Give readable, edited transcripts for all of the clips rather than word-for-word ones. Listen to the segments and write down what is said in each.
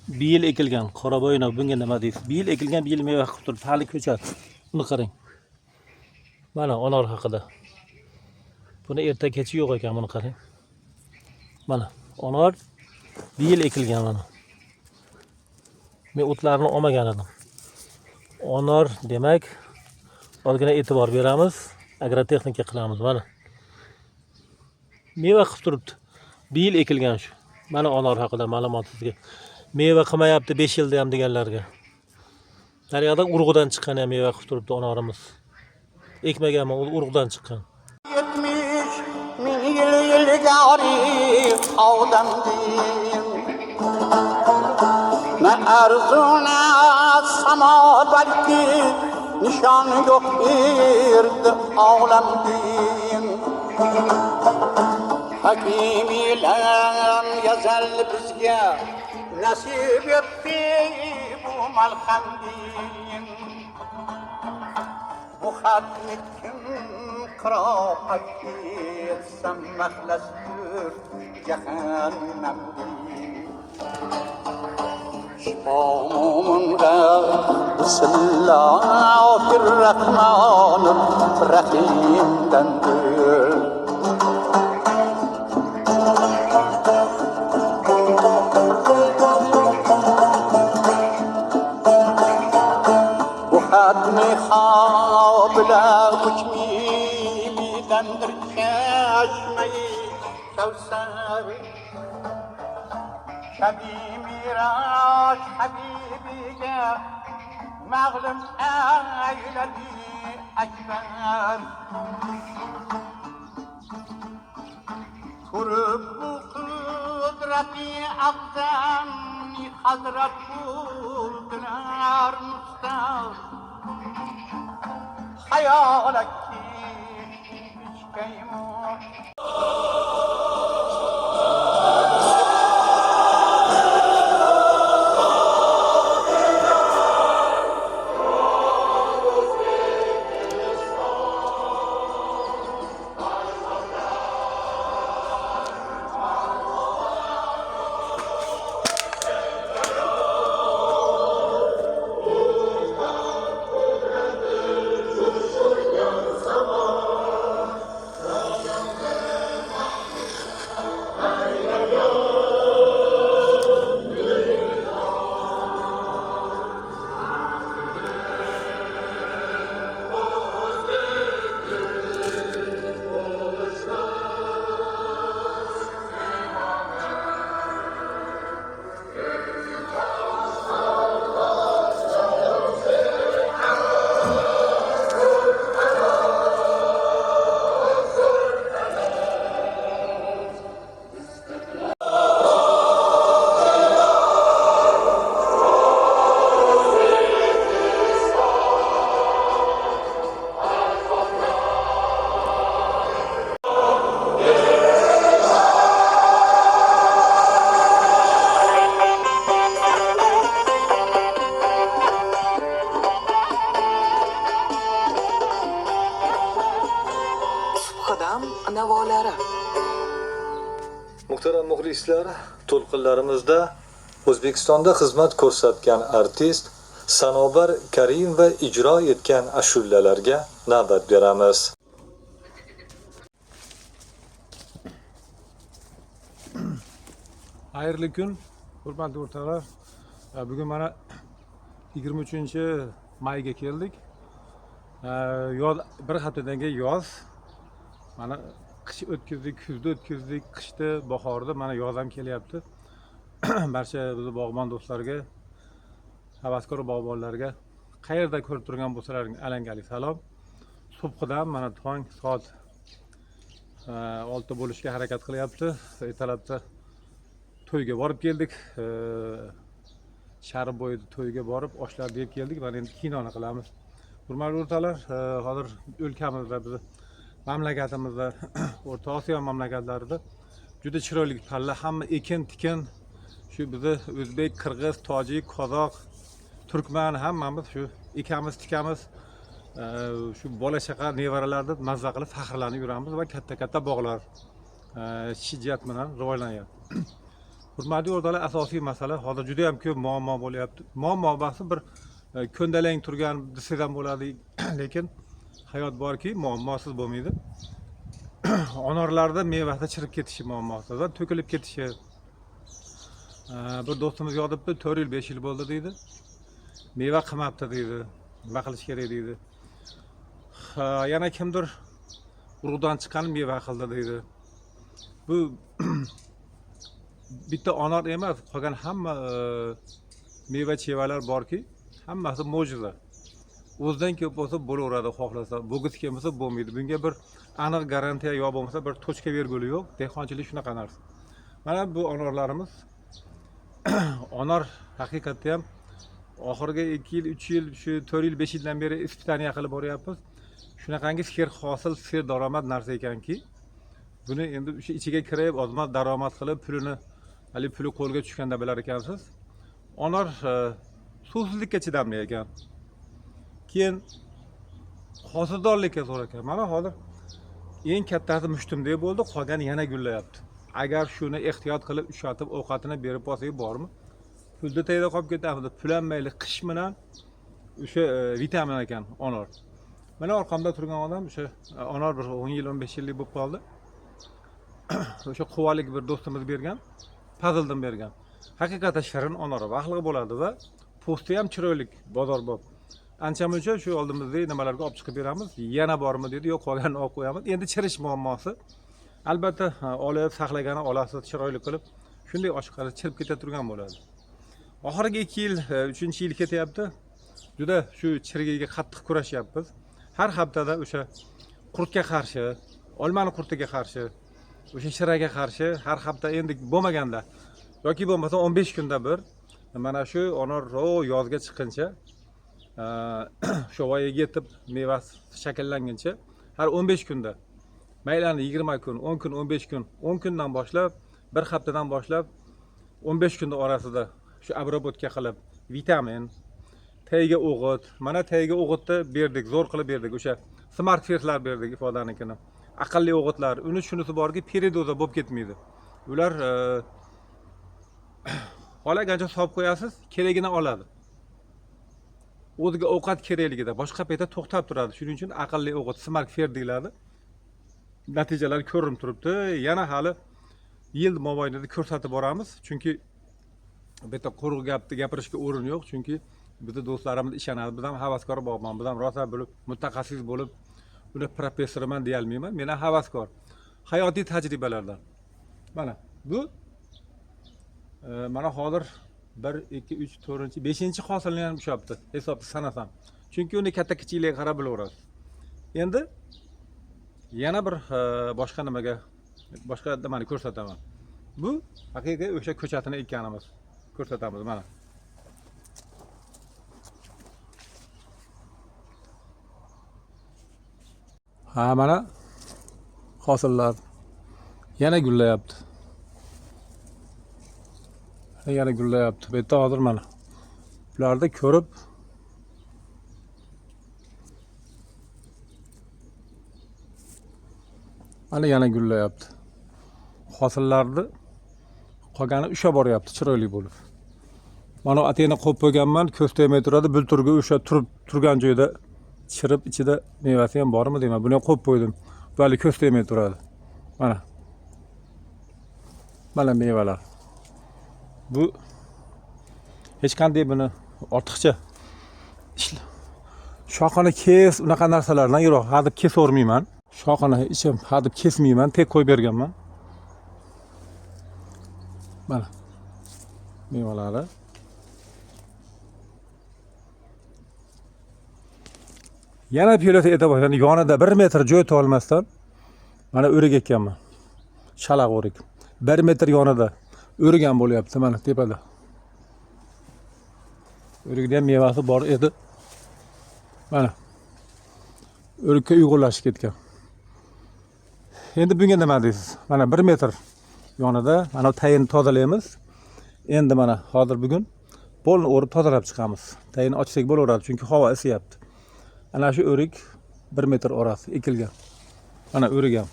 bir yil ekilgan Qoraboyna bunga nima deysiz? Bir yil ekilgan, bir yil meva qilib turibdi. Hali ko'chat. Buni qarang. Mana anor haqida. Buni erta kechi yo'q ekan, buni qarang. Mana anor bir yil ekilgan mana. Men o'tlarni olmagan edim. Anor demak, ozgina e'tibor beramiz, agrotexnika qilamiz mana. Meva qilib turibdi. Bir yil ekilgan shu. Mana anor haqida ma'lumot sizga. Meva qilmayapti 5 yilda ham deganlarga. Daryoda urug'idan chiqqan ham meva qilib turibdi anorimiz. Ekmaganman, u urug'idan chiqqan. 70 ming yilgari odamdin ne arzuna samod balki nishon yo'q erdi olamdin hakim ilam yazal bizga nasib etdi bu malhamdin bu xatni kim qira'at etsam mahlasdir jahannamdin Şifamunga Bismillahirrahmanirrahim'dendir Bu hatmi habla hükmimidendir çeşme-i Kevser Şebi miraç Habibige mağlum eyledi ekber Kurup bu kudreti akden Hazret buldular mustar Hayal etti hiç kıymet Navolari. Muhtaram muxlislar, to'lqinlarimizda O'zbekistonda xizmat ko'rsatgan artist Sanobar Karimova ijro etgan ashulalarga navbat beramiz. Xayrli kun, hurmatli o'rtoqlar. Bugun mana 23-mayga keldik. Yoz bir haftadan keyin yoz. Mana qish o'tkazdik, kuzda o'tkazdik, qishda, bahorda mana yoz ham kelyapti. Barcha biz bog'bon do'stlarga, havaskor bog'bonlarga qayerda ko'rib turgan bo'lsalaring alangali salom. Subhdan mana tong soat 6 bo'lishga harakat qilyapti. Ertalabda to'yga borib keldik. Shahar bo'yida to'yga borib, oshlar yeb keldik. Mana endi kinoni qilamiz. Hurmatli o'rtoqlar, hozir o'lkamizda biz mamlakatimizda O'rta Osiyo mamlakatlarida juda chiroyli palla, hamma ekin-tikin, shu bizni o'zbek, qirg'iz, tojik, qozoq, turkman hammamiz shu ekamiz, tikamiz, shu bola chaqa nevaralarni mazza qilib faxrlanib yuramiz va katta-katta bog'lar shiddat bilan rivojlanyapti. Hurmatli o'rtoqlar, asosiy masala hozir juda ham ko'p muammo bo'lyapti. Muammo bahsi bir ko'ndalang turgan desak bo'ladi, lekin hayot borki, muammosiz bo'lmaydi. Onorlarda mevasi chirib ketishi muammosi va to'kilib ketishi. Bir do'stimiz yozibdi, 4 yil 5 yil bo'ldi deydi. Meva qilmabdi deydi. Nima qilish kerak deydi. Yana kimdir urug'dan chiqqan meva qildi deydi. Bu bitta onor emas, qolgan hamma meva chevalar borki, hammasi mo'jiza. O'zidan ko'p bo'lsa bo'laveradi xohlasa, bo'g'is kelmasa bo'lmaydi. Bunga bir aniq garantiya yo bo'lmasa bir tochka verguli yo'q. Dehqonchilik shunaqa narsa. Mana bu onorlarimiz onor haqiqatda ham oxirgi 2 yil, 3 yil, shu 4 yil, 5 yildan beri ispitaniya qilib boryapmiz. Shunaqangi ser hosil, ser daromad narsa ekanki, buni endi o'sha ichiga kirib, ozmat daromad qilib, puli qo'lga tushganda bilar ekansiz. Onor suvsizlikka chidamli ekan. Keyin hosildorlikka zo'r ekan. Mana hozir eng kattasi mushtumdek bo'ldi, qolgani yana gullayapti. Agar shuni ehtiyot qilib ushlatib ovqatini berib olsak bormi? Pulda tayda qolib ketadi. Pul ham mayli qish bilan o'sha vitamin ekan onor. Mana orqamda turgan odam o'sha onor bir 10 yil 15 yillik bo'lib qoldi. O'sha quvalik bir do'stimiz bergan, puzzledan bergan. Haqiqatan shirin onor vaqtli bo'ladi va po'sti ham chiroyli, bozorbop. Ancha-muncha shu oldimizda nimalarga olib chiqib beramiz. Yana bormi dedi, yo'q qolganini olib qo'yamiz. Endi chirish muammosi. Albatta, olib saqlagani olasiz chiroyli qilib, shunday oshqari chirib keta turgan bo'ladi. Oxirgi 2 yil, 3-yil ketyapti. Juda shu chirigiga qattiq kurashyapmiz. Har haftada o'sha qurtga qarshi, olmani qurtiga qarshi, o'sha shiraga qarshi har hafta endi bo'lmaganda yoki bo'lmasa 15 kunda bir mana shu onor yozga chiqquncha shovoyaga yetib mevasi shakllanguncha har 15 kunda maylani 20 kun, 10 kun, 15 kun, 10 kundan boshlab, bir haftadan boshlab 15 kunda orasida shu обработка qilib vitamin, tagiga o'g'it, mana tagiga o'g'itni berdik, zo'r qilib berdik. O'sha smart ferslar berdik ifodanikini. Aqlli o'g'itlar, uni shunisi borki, peridoza bo'lib ketmaydi. Ular xohlagancha solib qo'yasiz, kerakini oladi. O'ziga ovqat kerakligida boshqa paytda to'xtab turadi. Shuning uchun aqlli o'g'it, smart fer deyiladi. Natijalar ko'rinib turibdi. Yana hali yil mobaynida ko'rsatib boramiz. Chunki bu yerda quruq gapni gapirishga o'rin yo'q. Chunki bizni do'stlarimiz ishonadi. Biz ham havaskor bo'lman. Biz ham rosa bo'lib, mutaxassis bo'lib, buni professorman deya olmayman. Men ham havaskor. Hayotiy tajribalardan. Mana bu mana hozir 1, 2, 3, 4, 5-chi hosilni ham ushlabdi. Hisobni sanasam. Chunki uni katta kichikligiga qarab bilaverasiz. Endi yana bir boshqa nimaga, boshqa nimani ko'rsataman. Bu haqiqiy o'sha ko'chatini ekkanimiz. Ko'rsatamiz mana. Ha mana hosillar yana gullayapti. Yana gullayapti. Bu yerda hozir mana bularni ko'rib mana yana gullayapti. Hosillarni qolgani usha boryapti chiroyli bo'lib. Mana ateni qo'yib qo'yganman, ko'z tegmay turadi. Bulturgi o'sha turgan joyda chirib ichida mevasi ham bormi deyman. Buni ham qo'yib qo'ydim. Bu hali ko'z tegmay turadi. Mana. Mana mevalar. Bu hech qanday buni ortiqcha shoxini kes, unaqa narsalardan yiroq hadib kesavermayman. Shoxini ichim hadib kesmayman, tek qo'yib berganman. Mana mevalari. Yana pilota e'tibor, ya'ni yonida 1 metr joy olmasdan mana o'rik ekanman. Shalaq o'rik. 1 metr yonida o'rigan bo'lyapti mana tepada. O'rikda ham mevasi bor edi. Mana o'rikka uyg'unlashib ketgan. Endi bunga nima deysiz? Mana 1 metr yonida mana tayini tozalaymiz. Endi mana hozir bugun polni o'rib tozalab chiqamiz. Tayini ochsak bo'laveradi, chunki havo isiyapti. Ana shu o'rik 1 metr orasi ekilgan. Mana o'rik ham.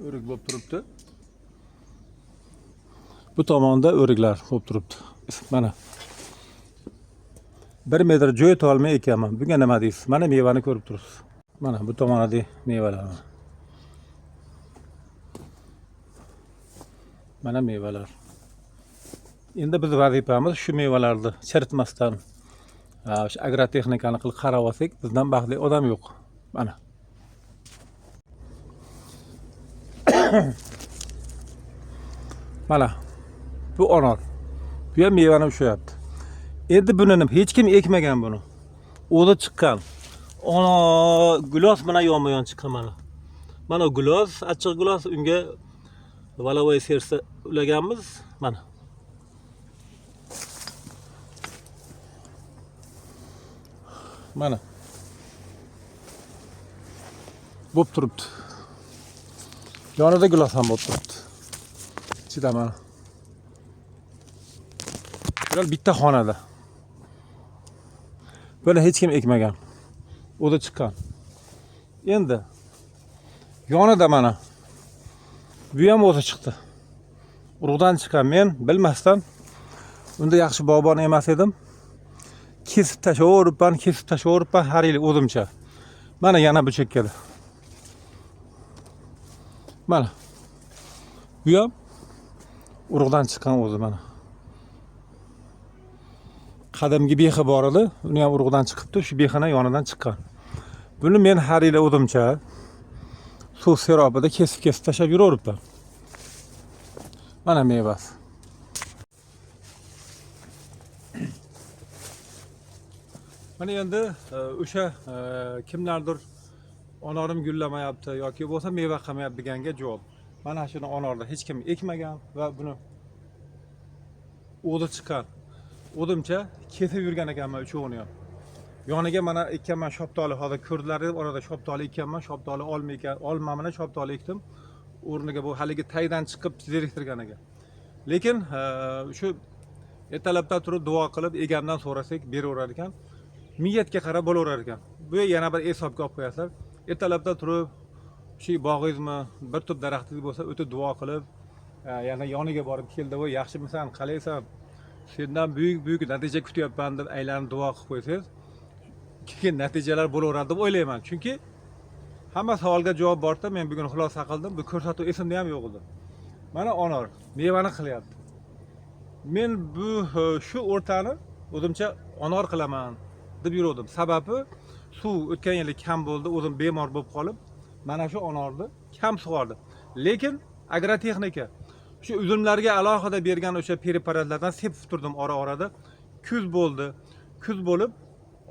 o'rik bo'lib turibdi. Bu tomonda o'riklar bo'lib turibdi. Mana 1 metr joy olmay ekanman. Bunga nima deysiz? Mana mevani ko'rib turibsiz. Mana bu tomonda mevalar. Mana mevalar. Endi biz vazifamiz shu mevalarni chiritmasdan, shu agrotexnikani qilib qarab olsak, bizdan baxtli odam yo'q. Mana. Mana. Bu anor. Bu ham mevani ushlayapti. Endi buni hech kim ekmagan buni. O'zi chiqqan. Ana gulos bilan yonma-yon chiqqan mana. Mana gulos, achchiq gulos, unga valavoy sersa ulaganmiz. Mana. Mana. Bo'p turibdi. Yonida gulos ham bo'lib turibdi. Ichida mana. Bular bitta xonada. Buni hech kim ekmagan. O'zi chiqqan. Endi yonida mana. Bu ham o'zi chiqdi. Urug'dan chiqqan. Men bilmasdan unda yaxshi bog'bon emas edim. Kesib tashlaveribman har yil o'zimcha. Mana yana bu chekkada. Mana. Bu ham urug'dan chiqqan o'zi mana. Qadimgi behi bor edi, uni ham urug'dan chiqibdi, shu behini yonidan chiqqan. Buni men har yil o'zimcha suv serobida kesib tashlab yuraveribman. Mana mevasi. Mana endi o'sha kimlardir onorim gullamayapti yoki bo'lsa meva qilmayapti deganga javob. Mana shuni onorda hech kim ekmagan va buni o'zi chiqqan. O'zimcha kesib yurgan ekanman uchovini ham. Yoniga mana ekkanman shoptoli, hozir ko'rdlaringiz orada shoptoli ekkanman, shoptoli olmamini shoptoli ekdim. O'rniga bu haligi taydan chiqib zeriktirgan ekan. Lekin shu ertalabdan turib duo qilib egamdan so'rasak beraverar ekan. Niyatga qarab bo'laverar ekan. Bu yana bir hisobga olib qo'yasizlar. Ertalabdan turib shu bog'ingizmi, bir tup daraxtingiz bo'lsa, o'tib duo qilib, yana yoniga borib keldi, "Voy, yaxshimisan? Qalaysan? Sendan buyuk natija kutyapman" deb aylanib duo qilib qo'ysangiz, keyin natijalar bo'laveradi deb o'ylayman. Chunki hamma savolga javob borda, men bugun xulosa qildim. Bu ko'rsatuv esimda ham yo'q edi. Mana onor mevani qilyapti. Men bu shu o'rtani o'zimcha onor qilaman deb yurdim. Sababi suv o'tgan yili kam bo'ldi, o'zim bemor bo'lib qolib, mana shu onorni kam sug'ordim. Lekin agrotexnika shu uzumlarga alohida bergan o'sha preparatlardan sepib turdim ora-orada. Kuz bo'ldi. Kuz bo'lib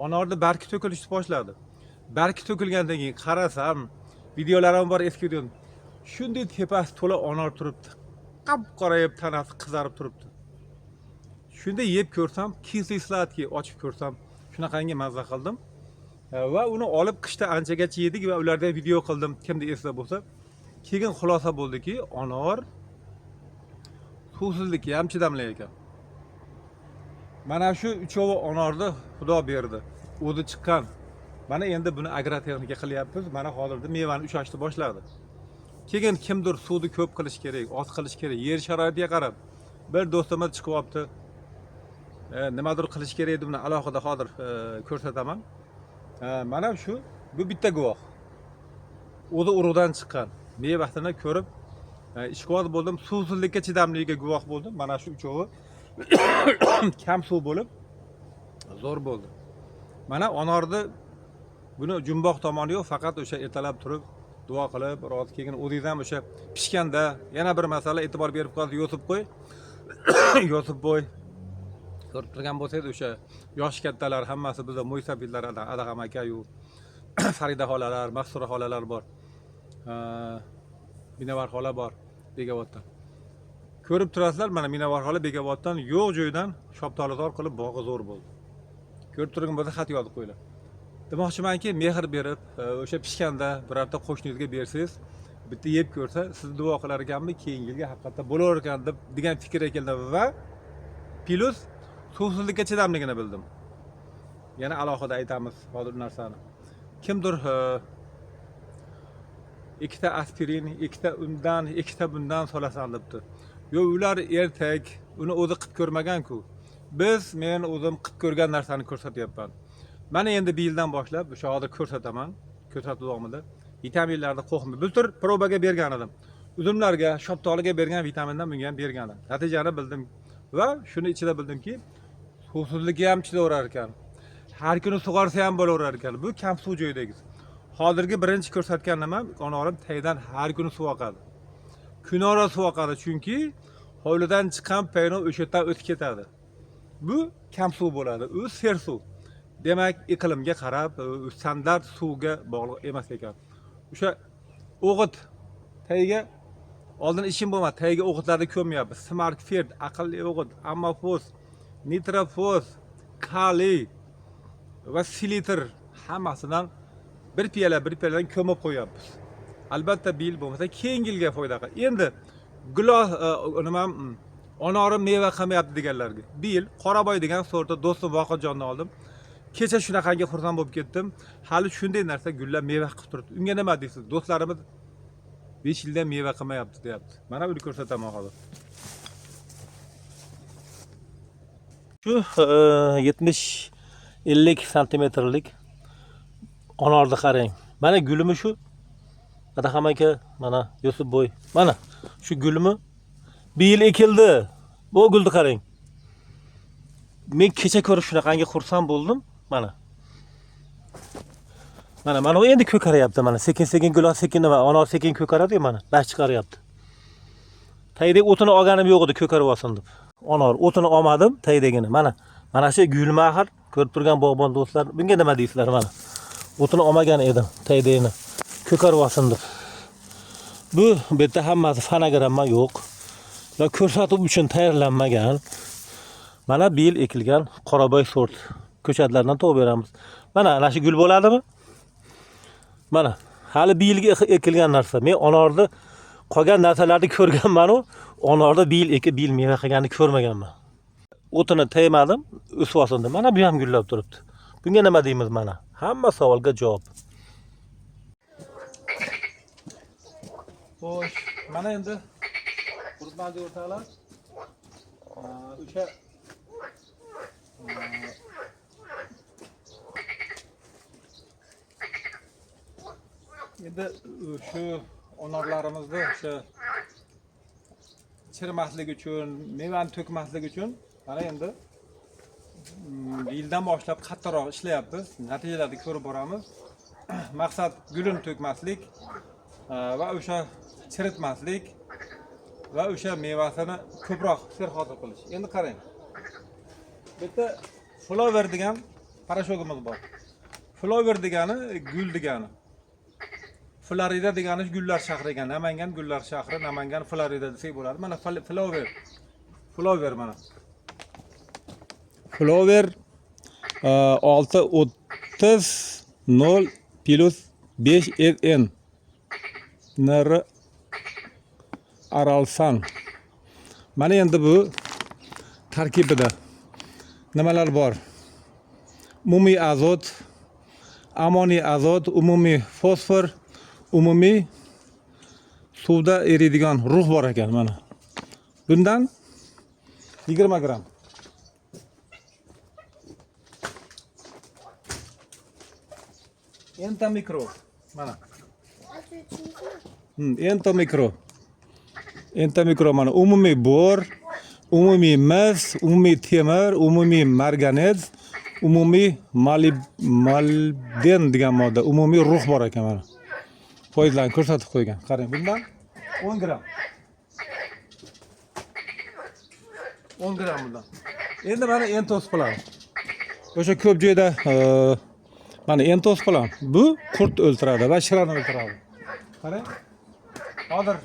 onorni barki to'kilishni boshladi. Barki to'kilgandan keyin qarasam, videolarim bor eski videom. Shunday tepasi to'la onor turibdi. Qop-qorayib, tanasi qizarib turibdi. Shunda yeb ko'rsam, kisli sladki ochib ko'rsam, shunaqangi mazza qildim. Va uni olib qishda anchagacha yedik va ularda video qildim, kimda esda bo'lsa. Keyin xulosa bo'ldiki, onor suvsizlikka ham chidamli ekan. Mana shu uchovi onorni Xudo berdi. O'zi chiqqan. Mana endi buni agrotexnika qilyapmiz. Mana hozirda mevani ushashni boshladi. Keyin kimdir suvni ko'p qilish kerak, oz qilish kerak, yer sharoitiga qarab. Bir do'stimiz chiqyapti. Nimadir qilish kerak deb buni alohida hozir ko'rsataman. Mana shu bu bitta guvoh. O'zi urug'dan chiqqan. Mevasini ko'rib ishqiboz bo'ldim, suvsizlikka chidamligiga guvoh bo'ldim. Mana shu uchovi kam suv bo'lib zo'r bo'ldi. Mana onorni buni jumboq tomoni yo'q, faqat o'sha ertalab turib duo qilib, rozi keyin o'zingiz ham o'sha pishganda yana bir masala e'tibor berib qoldi, yosib qo'y. Yosib qo'y. Ko'rib turgan bo'lsangiz o'sha yosh kattalar hammasi bizda mo'ysabidlar, Adag'am aka-yu, Farida xolalar, Maqsura xolalar bor. Minavar xola bor Bekoboddan. Ko'rib turasizlar, mana Minavar xola Bekoboddan yo'q joydan shoptolizor qilib bog'i zo'r bo'ldi. Ko'rib turgan bo'lsa xat yozib qo'yinglar. Demoqchimanki, mehr berib, o'sha pishganda birorta qo'shningizga bersangiz, bitta yeb ko'rsa, siz duo qilar ekanmi, keyingi yilga haqiqatda bo'lar ekan deb degan fikrga keldim va plus suvsizlikka chidamligini bildim. Yana alohida aytamiz hozir narsani. Kimdir ikkita aspirin, ikkita undan, ikkita bundan solasan debdi. Yo ular ertak, uni o'zi qilib ko'rmagan-ku. Men o'zim qilib ko'rgan narsani ko'rsatyapman. Mana endi bu yildan boshlab o'sha hozir ko'rsataman. Ko'rsatib o'tmadi. Vitaminlarni qo'yib, bultur probaga bergan edim. Uzumlarga, shoptoliga bergan vitamindan bunga ham bergan edim. Natijani bildim va shuni ichida bildimki, suvsizlikka ham chidaverar ekan. Har kuni sug'orsa ham bo'laverar ekan. Bu kam suv joyidagi. Hozirgi birinchi ko'rsatgan nima? Onarim taydan har kuni suv oqadi. Kunora suv oqadi chunki hovlidan chiqqan payno o'sha yerdan o'tib ketadi. Bu kam suv bo'ladi. U ser suv. Demak, iqlimga qarab, standart suvga bog'liq emas ekan. O'sha o'g'it tagiga oldin ishim bo'lmadi. Tagiga o'g'itlarni ko'myapmiz. Smartfert, aqlli o'g'it, ammofos, nitrofos, kaliy va silitr hammasidan bir piyola ko'mib qo'yapmiz. Albatta bil bo'lmasa keyingi yilga foyda qiladi. Endi gilos onorim meva qilmayapti deganlarga. Bil Qoraboy degan sortda do'stim Voqidjonni oldim. Kecha shunaqangi xursand bo'lib ketdim. Hali shunday narsa gullar meva qilib turibdi. Unga nima deysiz? Do'stlarimiz 5 yildan meva qilmayapti deyapti. Mana buni ko'rsataman hozir. Shu 70-50 santimetrlik onorni qarang. Mana gulimi shu. Adaham aka, mana Yusuf boy. Mana shu gulimi bir yil ekildi. Bu gulni qarang. Men kecha ko'rib shunaqangi xursand bo'ldim. Mana u endi ko'karayapti mana. Sekin guloh sekin nima, onor sekin ko'karadi mana. Bash chiqaryapti. Tayda o'tini olganim yo'q edi ko'karib olsin deb. Onor o'tini olmadim taydagini. Mana shu gulmahar ko'rib turgan bog'bon do'stlar, bunga nima deysizlar mana. O'tini olmagan edim taydagini. Ko'karib olsin deb. Bu yerda hammasi fonogramma yo'q. Va ko'rsatuv uchun tayyorlanmagan. Mana bu yil ekilgan Qoraboy sort ko'chatlardan to'g'ib beramiz. Mana ana shu gul bo'ladimi? Mana hali bu yilga ekilgan narsa. Men onorni qolgan narsalarni ko'rganman-ku, onorni bu yil ekib bu yil meva qilganini ko'rmaganman. O'tini taymadim, o'sib olsin deb. Mana bu ham gullab turibdi. Bunga nima deymiz mana? Hamma savolga javob. Xo'sh, mana endi hurmatli o'rtoqlar, o'sha endi shu onorlarimizni o'sha chirimaslik uchun, mevani to'kmaslik uchun mana endi yildan boshlab qattiqroq ishlayapmiz. Natijalarni ko'rib boramiz. Maqsad gulini to'kmaslik va o'sha chiritmaslik va o'sha mevasini ko'proq serhosil qilish. Endi qarang. Bu yerda flower degan parashogimiz bor. Flower degani gul degani. Florida degani gullar shahri ekan. Namangan gullar shahri, Namangan Florida desak bo'ladi. Mana flower. Flower mana. Flower 630 0 plus 5 n nr aralsan. Mana endi bu tarkibida nimalar bor? Umumiy azot, amoniy azot, umumiy fosfor, umumiy suvda eriydigan rux bor ekan mana. Bundan 20 gram. Entomikro mana. Entomikro mana umumiy bor, umumiy mis, umumiy temir, umumiy marganez, umumiy molibden degan modda, umumiy rux bor ekan mana. Foizlarni ko'rsatib qo'ygan. Qarang, bundan 10 gram. 10 gram bundan. Endi mana entos plan. O'sha ko'p joyda mana entos plan. Bu qurt o'ldiradi va shirani o'ldiradi. Qarang. Hozir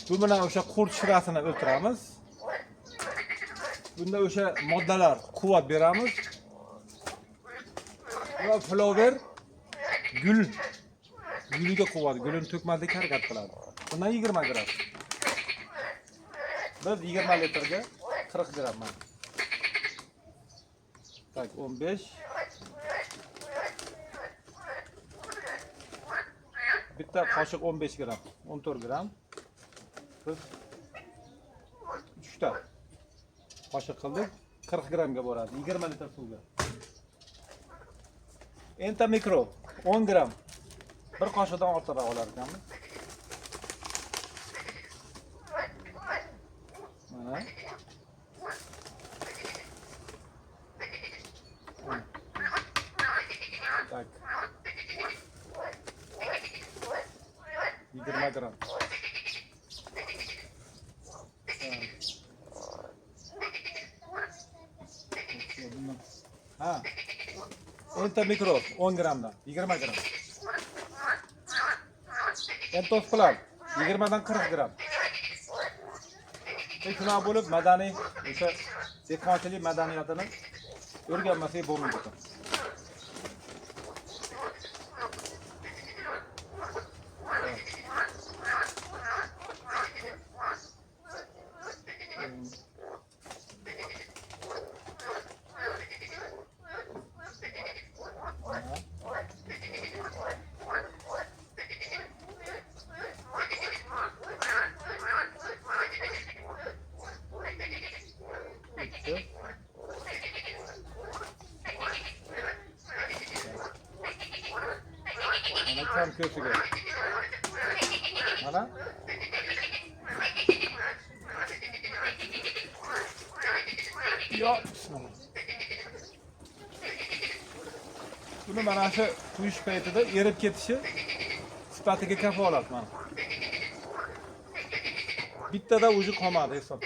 bu bilan o'sha qurt shirasini o'ldiramiz. Bunda o'sha moddalar quvvat beramiz. Va flower guliga quvvat, gulini to'kmaslikka harakat qiladi. Bundan 20 gram. Biz 20 litrga 40 gram mana. Tak 15 bitta qoshiq 15 gram, 14 gram. Biz 3 ta qoshiq qildik. 40 gramga boradi, 20 litr suvga. Enta mikro 10 gram. Bir qoshiqdan ortiqroq olar ekanmiz. Mana. Tak. 20 gram. Ha. Enta mikro 10 gramdan 20 gram. Entos pulav 20 dan 40 gram. Shuna bo'lib madaniy o'sha dehqonchilik madaniyatini o'rganmasak bo'lmaydi. Mana kam ko'siga. Mana. Yo, bismillah. Buni mana shu quyish paytida erib ketishi sifatiga kafolat mana. Bittada uji qolmadi hisob.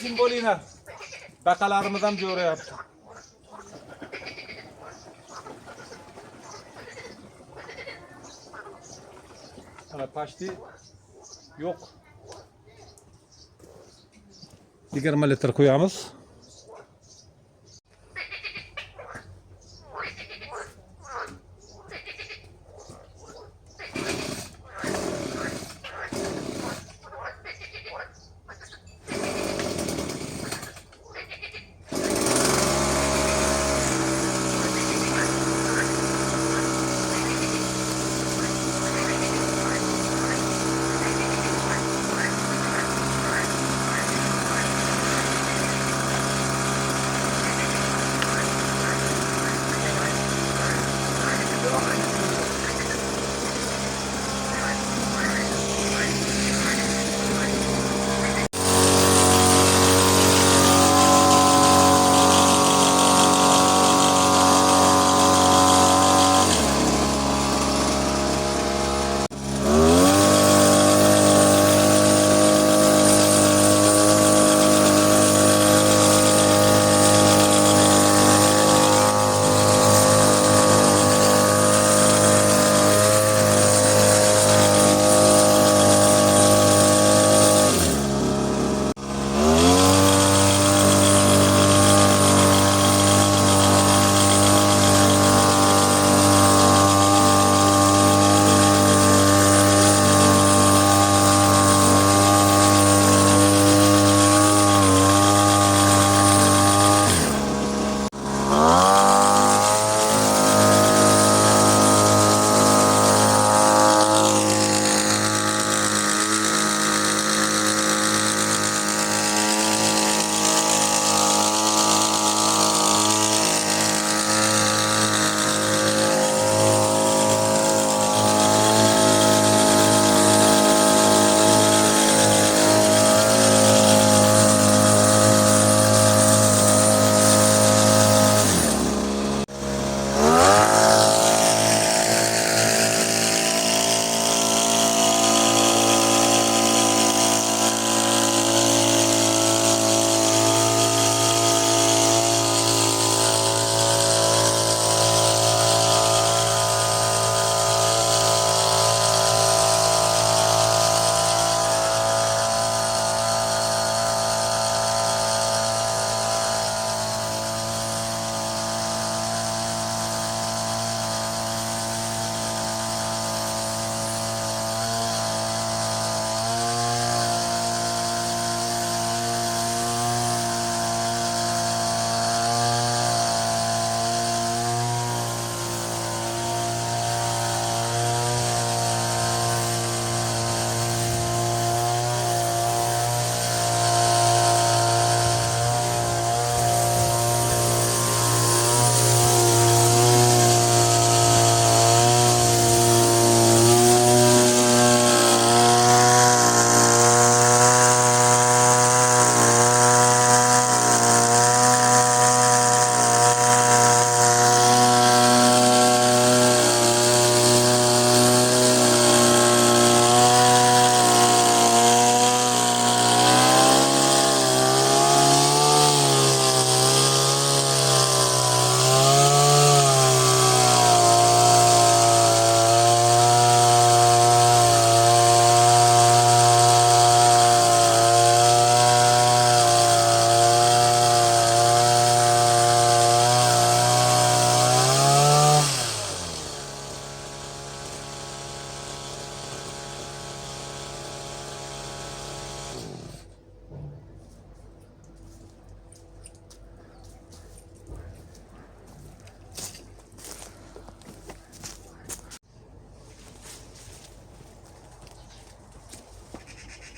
Jim bo'linglar. Baqalarimiz ham jo'rayapti. Mana pashti yo'q. 20 litr qo'yamiz.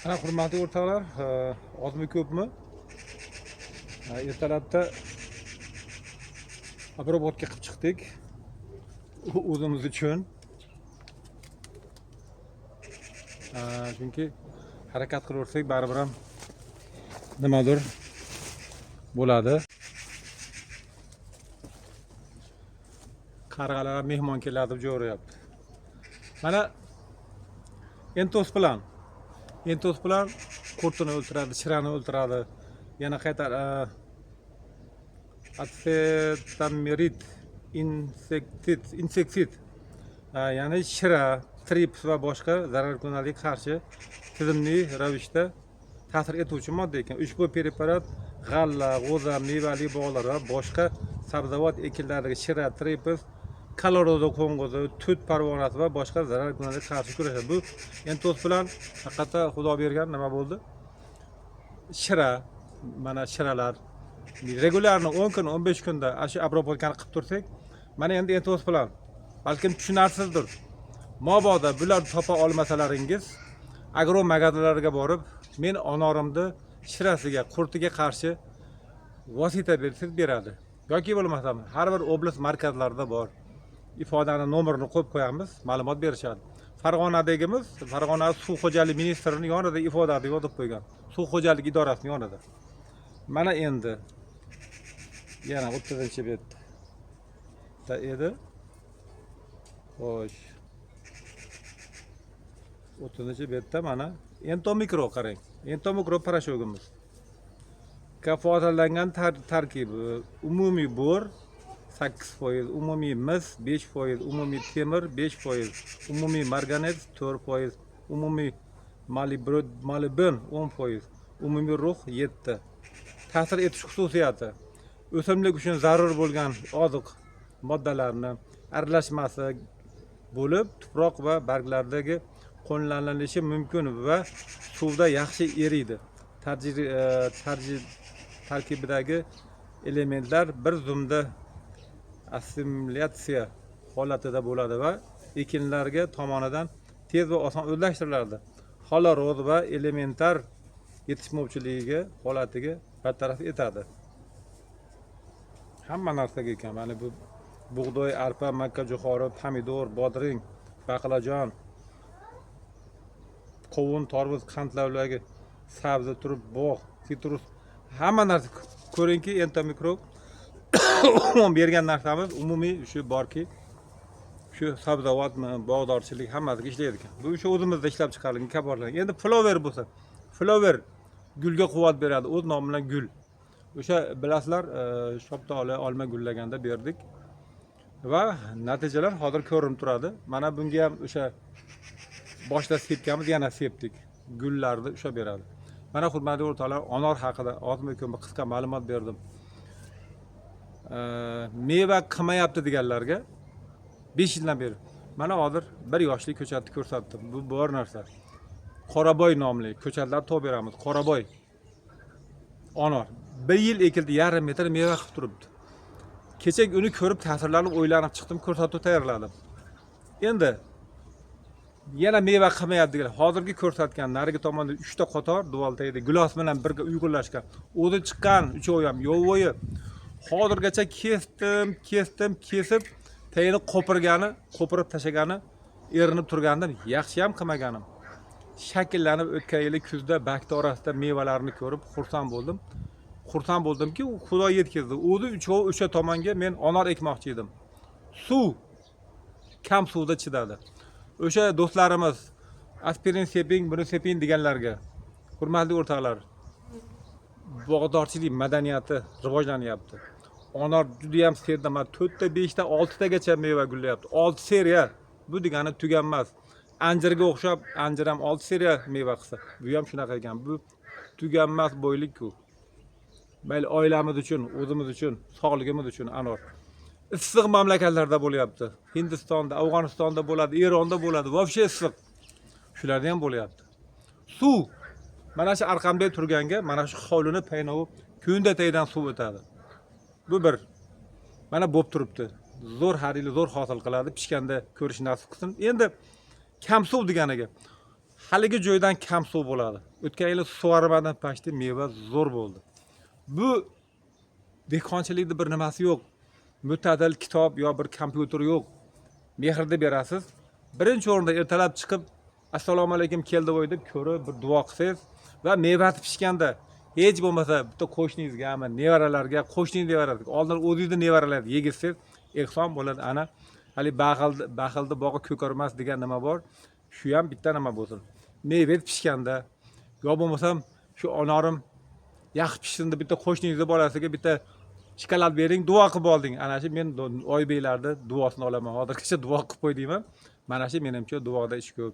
Ana hurmatli o'rtoqlar, ozmi ko'pmi? Ertalabda abrobodga qilib chiqdik. O'zimiz uchun. Chunki harakat qilaversak baribir ham nimadir bo'ladi. Qarg'alar mehmon keladi deb jo'rayapti. Mana entos bilan qurtini o'ldiradi, shirani o'ldiradi. Yana qaytar acetamirid inseksid, ya'ni shira, trips va boshqa zararkunlarga qarshi tizimli ravishda ta'sir etuvchi modda ekan. Ushbu preparat g'alla, g'o'za, mevali bog'lar va boshqa sabzavot ekinlaridagi shira, trips, kalorozo qo'ng'izi, tut parvonasi va boshqa zararkunlarga qarshi kurashadi. Bu entos bilan haqiqatda Xudo bergan nima bo'ldi? Shira, mana shiralar regularni 10 kun, 15 kunda shu obработкani qilib tursak, mana endi entos bilan balkim tushunarsizdir. Mabodo bular topa olmasalaringiz, agro magazinlarga borib, men onorimni shirasiga, qurtiga qarshi vosita bersangiz beradi. Yoki bo'lmasam, har bir oblast markazlarida bor. Ifodani nomerini qo'yib qo'yamiz, ma'lumot berishadi. Farg'onadagimiz, Farg'ona suv xo'jaligi ministrining yonida ifodani yozib qo'ygan. Suv xo'jaligi idorasining yonida. Mana endi yana 30-betda edi. Xo'sh. 30-betda mana entomikro qarang. Entomikro parashogimiz. Kafolatlangan tarkibi umumiy bor 8%, umumiy mis 5%, umumiy temir 5%, umumiy marganet 4%, umumiy molibden 10%, umumiy rux 7%. Ta'sir etish xususiyati: o'simlik uchun zarur bo'lgan oziq moddalarni aralashmasi bo'lib, tuproq va barglardagi qo'llanilishi mumkin va suvda yaxshi eriydi. Tarkibidagi elementlar bir zumda assimilyatsiya holatida bo'ladi va ekinlarga tomonidan tez va oson o'zlashtiriladi. Xoloroz va elementar yetishmovchiligi holatiga bartaraf etadi. Hamma narsaga ekan. Mana bu bug'doy, arpa, makka jo'xori, pomidor, bodring, baqlajon, qovun, tarvuz, qandlavlagi, sabzi, turib, bog', sitrus, hamma narsa ko'ringki, entomikro bergan narsamiz umumiy shu borki, shu sabzavot, bog'dorchilik hammasiga ishlaydi ekan. Bu shu o'zimizda ishlab chiqarilgan kaborlar. Endi flower bo'lsa, flower gulga quvvat beradi, o'z nomi bilan gul. O'sha bilasizlar, shoptoli olma gullaganda berdik va natijalar hozir ko'rinib turadi. Mana bunga ham o'sha boshda sepganmiz, yana sepdik. Gullarni o'sha beradi. Mana hurmatli o'rtoqlar, anor haqida ozmi-ko'pmi qisqa ma'lumot berdim. Meva qilmayapti deganlarga 5 yildan beri mana hozir bir yoshli ko'chatni ko'rsatdim. Bu bor narsa. Qoraboy nomli ko'chatlar to'p beramiz. Qoraboy anor 1 yil ekildi, yarim metr meva qilib turibdi. Kecha uni ko'rib ta'sirlanib o'ylanib chiqdim, ko'rsatuv tayyorladim. Endi yana meva qilmayapti degan. Hozirgi ko'rsatgan narigi tomonda 3 ta qator duvaltayda gilos bilan birga uyg'unlashgan. O'zi chiqqan uchovi ham yo'voyi. Hozirgacha kesib, tayini qo'pirib tashlagani, erinib turgandim, yaxshi ham qilmaganim. Shakllanib o'tgan yili kuzda bakti orasida mevalarni ko'rib xursand bo'ldim. Xursand bo'ldimki, Xudo yetkazdi. O'zi uchovi o'sha tomonga men anor ekmoqchi edim. Suv kam suvda chidadi. O'sha do'stlarimiz aspirin seping, buni seping deganlarga, hurmatli o'rtoqlar, bog'dorchilik madaniyati rivojlanyapti. Anor juda ham sevdim. 4 ta, 5 ta, 6 tagacha meva gullayapti. 6 seriya. Bu degani tuganmas. Anjirga o'xshab, anjir ham 6 seriya meva qilsa, bu ham shunaqa ekan. Bu tuganmas boylik-ku. Mayli oilamiz uchun, o'zimiz uchun, sog'ligimiz uchun anor. Issiq mamlakatlarda bo'lyapti. Hindistonda, Afg'onistonda bo'ladi, Eronda bo'ladi. Vobshe issiq. Shularda ham bo'lyapti. Suv. Mana shu arqamda turganga, mana shu hovlini paynovib, kunda taydan suv o'tadi. Bu bir. Mana bo'p turibdi. Zo'r harili zo'r hosil qiladi, pishganda ko'rish nasib qilsin. Endi kam suv deganiga haligi joydan kam suv bo'ladi. O'tgan yili sug'ormadan pashti meva zo'r bo'ldi. Bu dehqonchilikda bir nimasi yo'q. Mo'tadil kitob yo bir kompyuter yo'q. Mehrni berasiz. Birinchi o'rinda ertalab chiqib assalomu alaykum keldi voy deb ko'rib bir duo qilsangiz va mevasi pishganda hech bo'lmasa bitta qo'shningizgami, nevaralarga, qo'shning nevarasiga, oldin o'zingizni nevaralarga yegizsangiz ehson bo'ladi. Ana hali baxildi bog'i ko'karmas degan nima bor. Shu ham bitta nima bo'lsin. Meva pishganda yo bo'lmasam shu onorim yaxshi pishsin deb bitta qo'shningizni bolasiga bitta shokolad bering, duo qilib olding. Ana shu men Oybeklarni duosini olaman. Hozirgacha duo qilib qo'ydingmi? Mana shu menimcha duoda ish ko'p.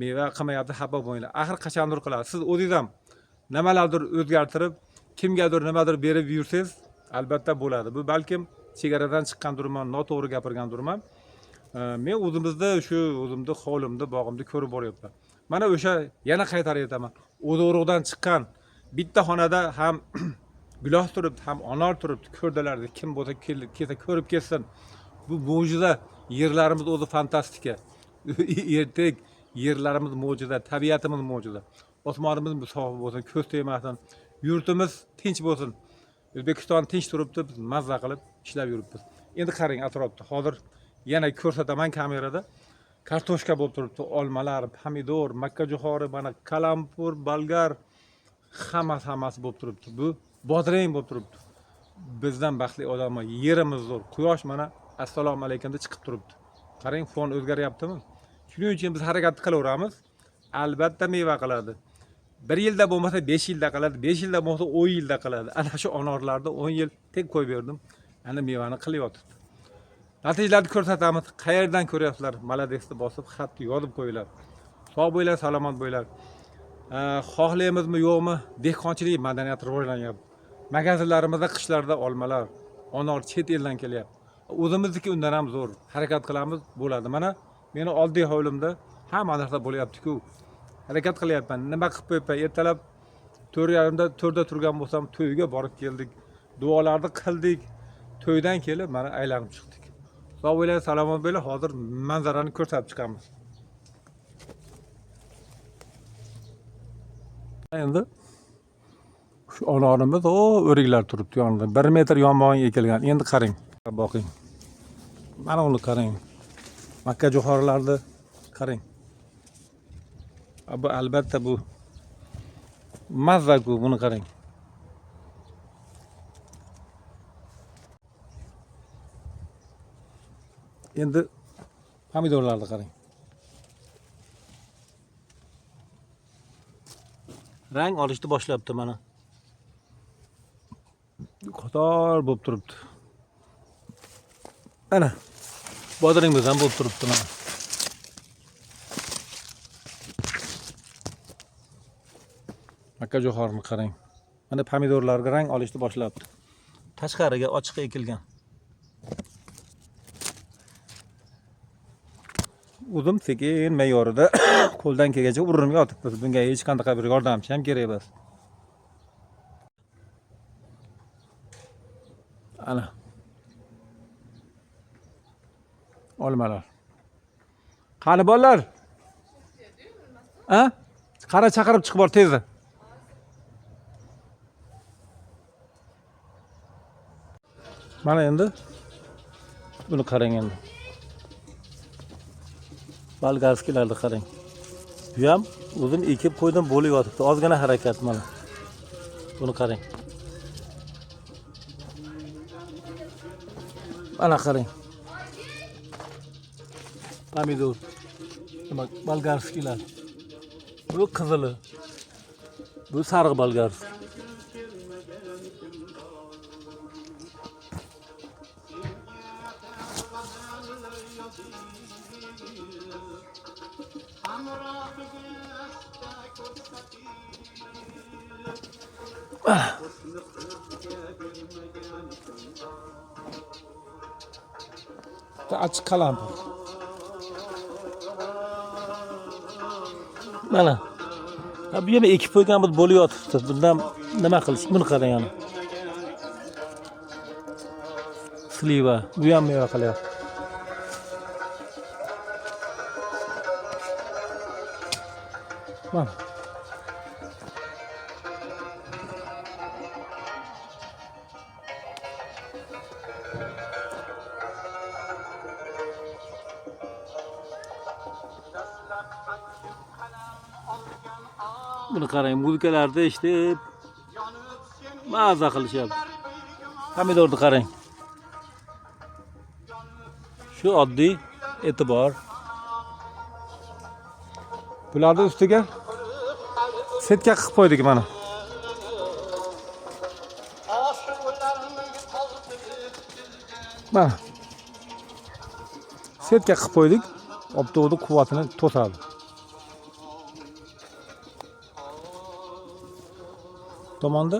Meva qilmayapti, xafa bo'lmanglar. Axir qachondir qiladi. Siz o'zingiz ham nimalardir o'zgartirib, kimgadir nimadir berib yursangiz, albatta bo'ladi. Bu balkim chegaradan chiqqandurman, noto'g'ri gapirgandurman. Men o'zimni hovlimda, bog'imda ko'rib boryapman. Mana o'sha yana qaytarib aytaman. O'z-o'rug'dan chiqqan bitta xonada ham gilos turibdi, ham onor turibdi. Ko'rdilarda kim bo'lsa kelsa ko'rib ketsin. Bu mo'jiza, yerlarimiz o'zi fantastika. Ertak yerlarimiz mo'jiza, tabiatimiz mo'jiza. Osmonimiz musofi bo'lsin, ko'z tegmasin, yurtimiz tinch bo'lsin. O'zbekiston tinch turibdi, biz mazza qilib ishlab yuribmiz. Endi qarang atrofda. Hozir yana ko'rsataman kamerada. Kartoshka bo'lib turibdi, olmalar, pomidor, makkajo'xori, mana kalampur, bolgar hammasi bo'lib turibdi. Bu bodring bo'lib turibdi. Bizdan baxtli odamlar, yerimiz zo'r. Quyosh mana assalomu alaykumda chiqib turibdi. Qarang, fon o'zgaryaptimi? Shuning uchun biz harakat qilaveramiz. Albatta meva qiladi. 1 yilda bo'lmasa 5 yilda qiladi, 5 yilda bo'lmasa 10 yilda qiladi. Ana shu onorlarda 10 yil tek qo'yib berdim. Ana mevani qilyapti. Natijalarni ko'rsatamiz. Qayerdan ko'ryapsizlar? Maladesni bosib, xatni yozib qo'yinglar. Sog' bo'linglar, salomat bo'linglar. Xohlaymizmi, yo'qmi? Dehqonchilik madaniyati rivojlanyapti. Magazinlarimizda qishlarda olmalar, onor chet eldan kelyapti. O'zimizniki undan ham zo'r. Harakat qilamiz, bo'ladi. Mana meni oddiy hovlimda hamma narsa bo'lyapti-ku. Harakat qilyapman. Nima qilib qo'yibman? Ertalab 4:30da to'rda turgan bo'lsam, to'yga borib keldik. Duolarni qildik. To'ydan kelib mana aylanib chiqdik. Sog' bo'linglar, salomat bo'linglar. Hozir manzarani ko'rsatib chiqamiz. Endi shu onorimiz o'riklar turibdi yonida. 1 metr yonbog'in ekilgan. Endi qarang, boqing. Mana uni qarang. Makkajo'xorilarni qarang. Bu albatta bu mazza-ku, buni qarang. Endi pomidorlarni qarang. Rang olishni boshlabdi mana. Qator bo'lib turibdi. Ana. Bodringimiz ham bo'lib turibdi mana. Makkajo'xorini qarang. Mana pomidorlarga rang olishni boshlabdi. Tashqariga ochiq ekilgan. O'zim sekin me'yorida qo'ldan kelgancha urinib yotibmiz. Bunga hech qanday bir yordamchi ham kerak emas. Ana. Olmalar. Qani bolalar? Ha? Qara chaqirib chiqib bor tezda. Mana endi buni qarang endi. Bolgarskilarni qarang. Bu ham o'zim ekib qo'ydim, bo'lib yotibdi. Ozgina harakat mana. Buni qarang. Mana qarang. Pomidor. Nima bolgarskilar. Bu qizili. Bu sariq bolgarski. Açık kalampur. Mana. Bu yana ekib qo'yganimiz bo'lib yotibdi. Bundan nima qilish? Buni qarang yana. Sliva. Bu ham meva qilyapti. Mana. Buni qarang, muzikalarda eshitib maza qilishyapti. Pomidorni qarang. Shu oddiy e'tibor. Bularni ustiga setka qilib qo'ydik mana. Mana. Setka qilib qo'ydik. Obto'ni quvvatini to'sadi. Tomonda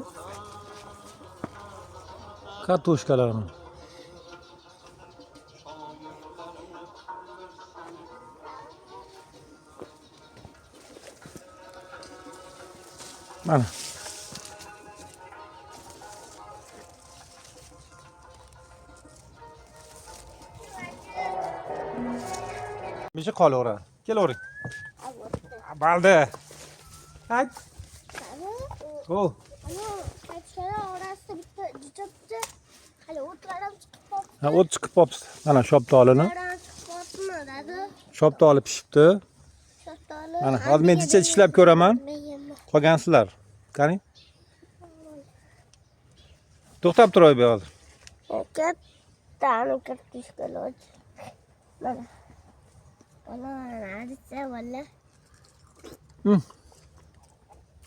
kartoshkalarni. Mana. Bizi qolaveradi. Kelavering. Baldi. Hayt. O. Ha, o't chiqib qolibdi. Mana shoptolini. Shoptoli pishibdi. Mana hozir men ichida ishlab ko'raman. Qolgansizlar. Qarang. To'xtab turay bu hozir. Kattani kartoshkalar. Mana.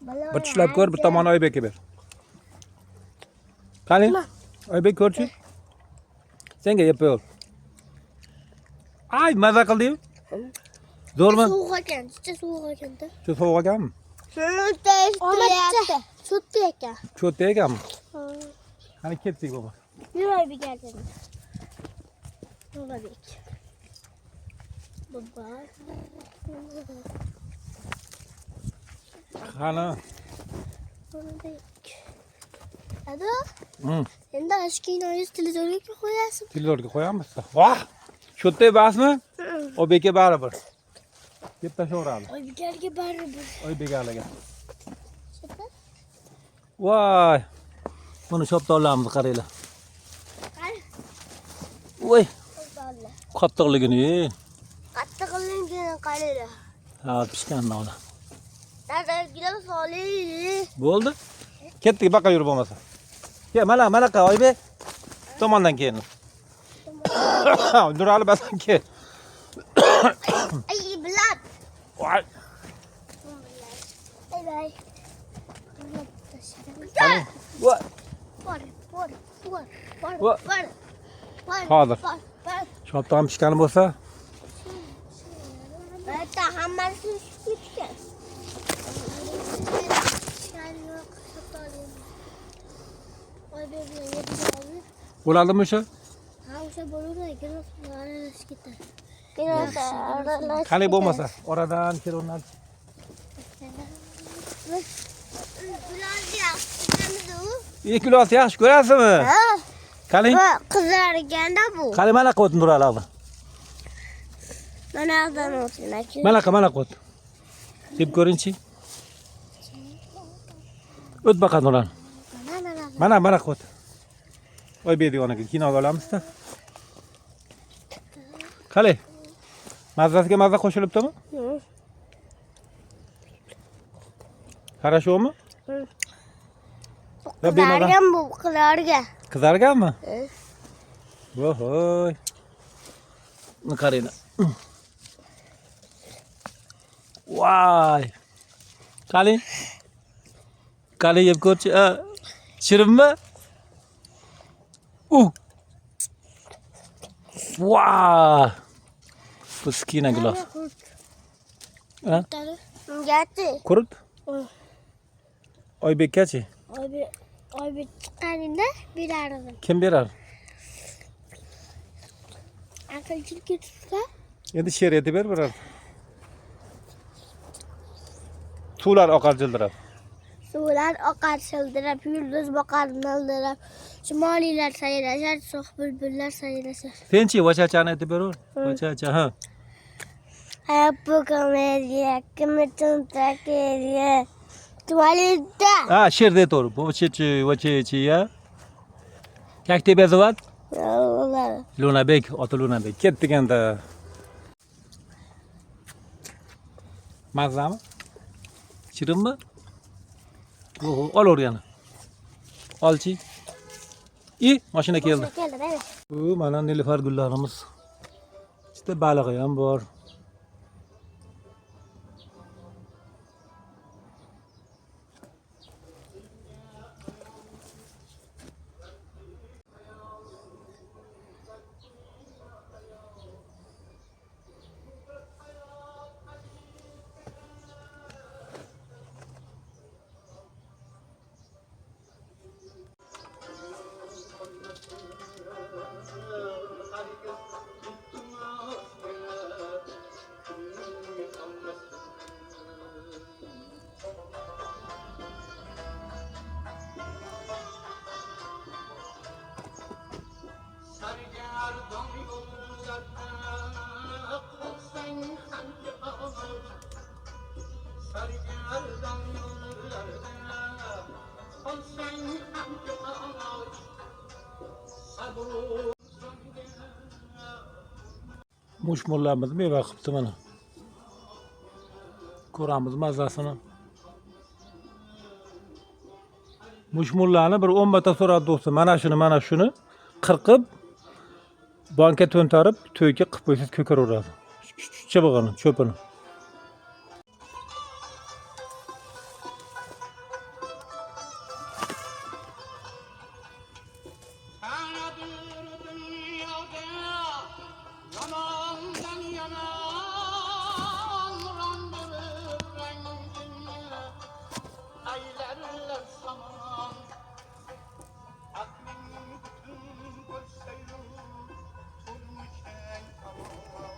Valla. Bir tishlab ko'r, bir tomoni Oybekka ber. Qani? Oybek ko'rchi? Senga yeb qo'y. Ay, maza qildi-yu. Zo'rmi? Sovuq ekan, juda sovuq ekan-da. Shu sovuq ekanmi? Cho'tda ekan. Cho'tda ekanmi? Qani ketdik bo'lma. Yurib keldim. Oybek. Baba. Qani? Oybek. Ado? Hı. Endi ashkinoyingiz televizorga qo'yasiz. Televizorga qo'yamiz. Voh! Cho'tda basmi? Oybekka baribir. Deb tashaveradi. Oybeklarga baribir. Oybeklarga. Voy. Buni shoptollarimizni qaranglar. Qani? Voy, Shoptollar. qattiqligini. Qattiqligini qaranglar. Ha, pishganini ola. Dadagina solih. Bo'ldi. Ketdik baqa yurib bo'lmasa. Ke, mana qa Oybek. Tomondan keyin. Nurali basan ke. Ay, bilat. Voy. Bay bay. Voy. Hozir. Shopton pishgani bo'lsa, Hatta hammasi pishgan. bo'ladimi o'sha? Ha, o'sha bo'laveradi, aralash ketadi. Qani bo'lmasa, oradan kelayveradi. Bularni yaxshi 2 kilo yaxshi ko'rasizmi? Ha? Qani? Qizarganda bu. Qani mana qo'yib Nurali. Mana yoqdan o'tsin aka. Mana qo'yib. Deb ko'ringchi. O't baqa Nurali. Mana qo'yib. Oybek degonaga kinoga olamiz-da. Qani? Mazasiga maza qo'shilibdimi? Qarashuvmi? Qizargan bu qizlarga. Qizarganmi? Vohoy. Buni qaranglar. Voy. Qani yeb ko'rchi. Shirinmi? Voy. Bu skina gilos. Ha? Gati. Qurut? Oybekkachi? Oybek chiqqaningda berardim. Kim berar? Aqlchilikka tutsa. Endi she'r aytib ber birar. Suvlar oqar jildirab. Suvlar oqar shildirab, yulduz boqar mildirab. Shimoliylar sayrashar, so'x bulbullar sayrashar. Senchi vachachani aytib beraver. Vachacha, ha. Apple comedia, que me tonta quería. Tuvalita. Ha, şerde doğru. Bu çiçi ya. Kakte bezavat. Hola. Luna Bek, ota Luna Bek. Ketdik endi. Mazami? Shirinmi? Oho, ol o'rgani. Olchi. Mashina keldi. Keldi, evet. Bu mana nilufar gullarimiz. İşte balig'i ham bor. Sargardan yollarda kılsan hangi ağaç? Sargardan yollarda kılsan hangi ağaç? Sabır Mushmullarimiz meva qilibdi mana. Ko'ramiz mazasini. Mushmullarni bir 10 marta so'rab do'sti. Mana shuni qirqib banka to'ntarib to'yga qilib qo'ysiz ko'karaveradi. Chibig'ini, cho'pini. Kanadır dünyada yalandan yana randırır rengini aylarlar saman aklın bütün koşsaydı turmuşen aman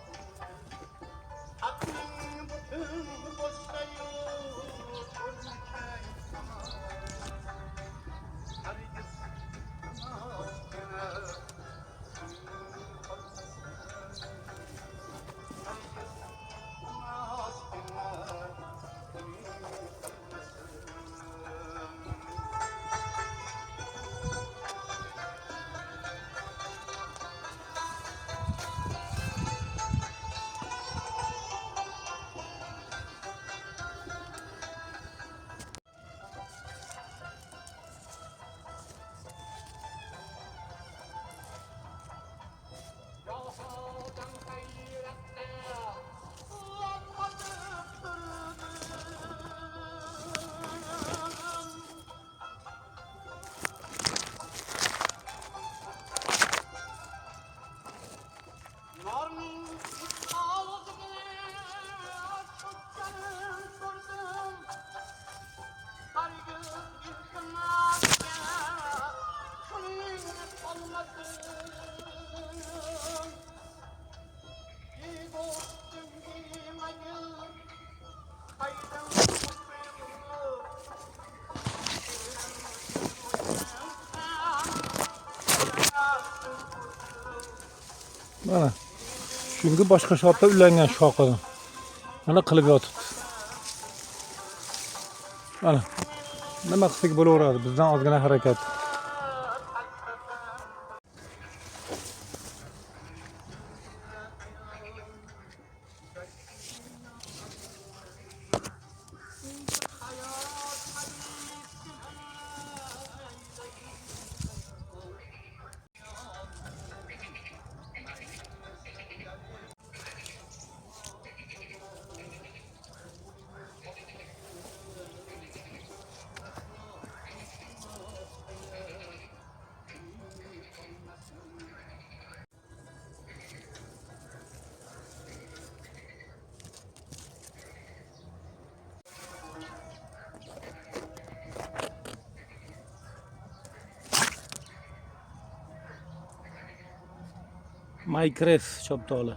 aklın bütün koşsaydı turmuşen aman herkes Yahudan hayrette ulanmadı kırdım. Narnin ağzını açıklarım sordum. Sargı iltimasya şunun olmasın. Bir dostum bir ayı kaydım kutluyor. Mana. Shunga boshqa shotda ulangan shoqidan. Mana qilib yotibdi. Mana. Nima qilsak bo'laveradi, bizdan ozgina harakat. Minecraft choptoli.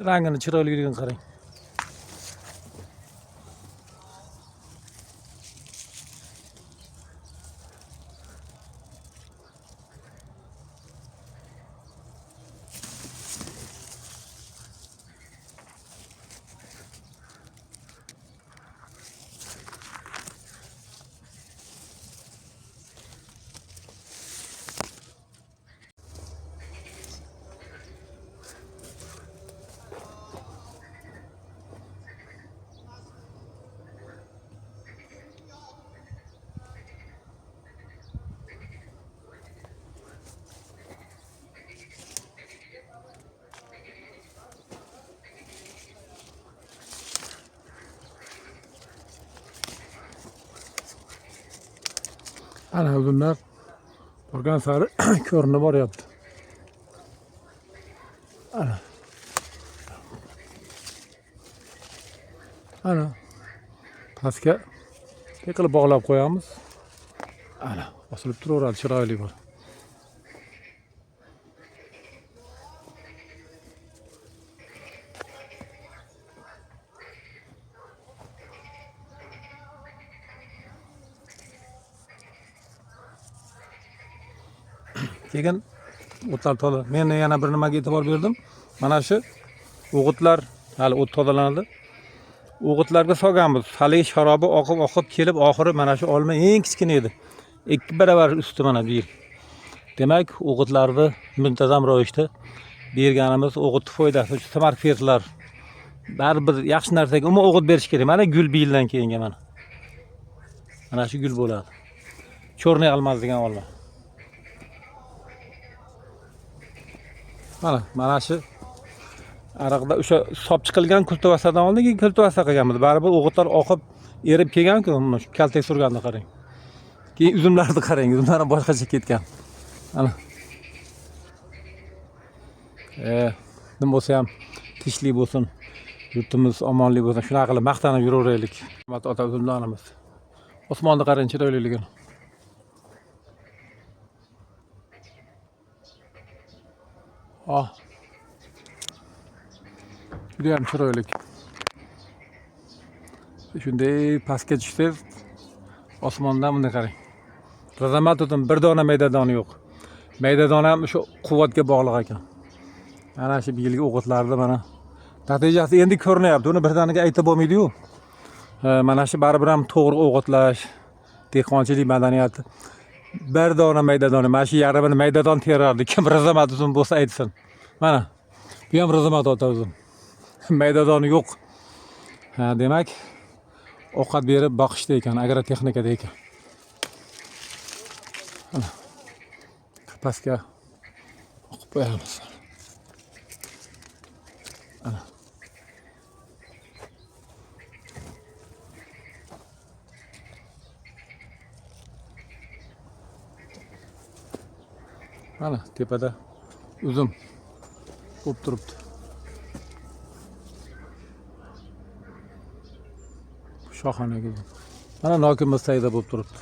Rangini chiroyliligini qarang. Ana uzunlar borgan sari ko'rinib boryapti. Ana pastga qilib bog'lab qo'yamiz. Ana osilib turaveradi, chiroyli bor. Keyin o'tlar toza. Men yana bir nimaga e'tibor berdim. Mana shu o'g'itlar hali o't tozalanadi. O'g'itlarga solganmiz. Hali sharobi oqib kelib oxiri mana shu olma eng kichkina edi. 2 baravar usti mana bu yil. Demak, o'g'itlarni muntazam ravishda berganimiz o'g'it foydasi. Shu samar fertlar baribir yaxshi narsaga umuman o'g'it berish kerak. Mana gul bu yildan keyinga mana. Mana shu gul bo'ladi. Cho'rnay almaz degan olma. Mana shu ariqda o'sha sop chiqilgan kultivatsiyadan oldin keyin kultivatsiya qilganmiz. Baribir o'g'itlar oqib erib kelgan-ku, shu kaltak surganni qarang. Keyin uzumlarni qarang, uzumlar boshqacha ketgan. Mana. Nima bo'lsa ham tinchlik bo'lsin, yurtimiz omonlik bo'lsin. Shunaqa qilib maqtanib yuraveraylik. Hurmat ota uzumlarimiz. Osmonni qarang, chiroyliligini. Juda ham chiroyli. Shunday pastga tushsangiz, osmondan bunday qarang. Razamat o'tin bir dona maydadoni yo'q. Maydadon ham shu quvvatga bog'liq ekan. Mana shu yilgi o'g'itlarda mana natijasi endi ko'rinyapti. Uni birdaniga aytib bo'lmaydi-yu. Mana shu baribir ham to'g'ri o'g'itlash, dehqonchilik madaniyati. Bir dona maydadoni, mana shu yarmini maydadon terardi. Kim razamat uzun bo'lsa aytsin. Mana bu ham razamat ota uzun. Maydadoni yo'q. Demak, ovqat berib boqishda ekan, agrotexnikada ekan. Mana pastga o'qib qo'yamiz. Ana. Mana tepada uzum bo'lib turibdi. Shohona uzum. Mana nokimiz sayda bo'lib turibdi.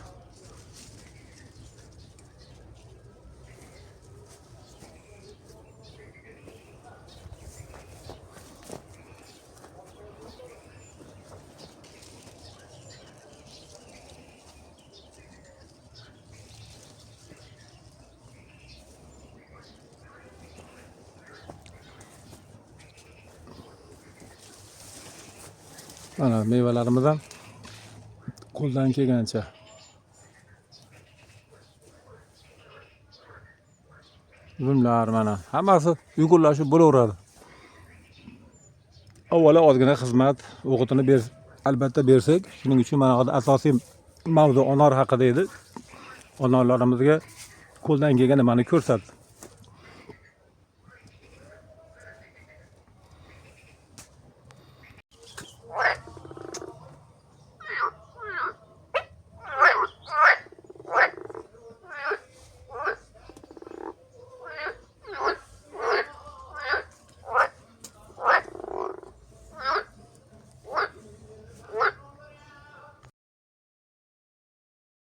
Mana mevalarimiz ham qo'ldan kelgancha. Uzumlar mana hammasi yugurlashib bo'laveradi. Avvalo ozgina xizmat, o'g'itini albatta bersak, shuning uchun mana asosiy mavzu onor haqida edi. Onorlarimizga qo'ldan kelgan nimani ko'rsatdi.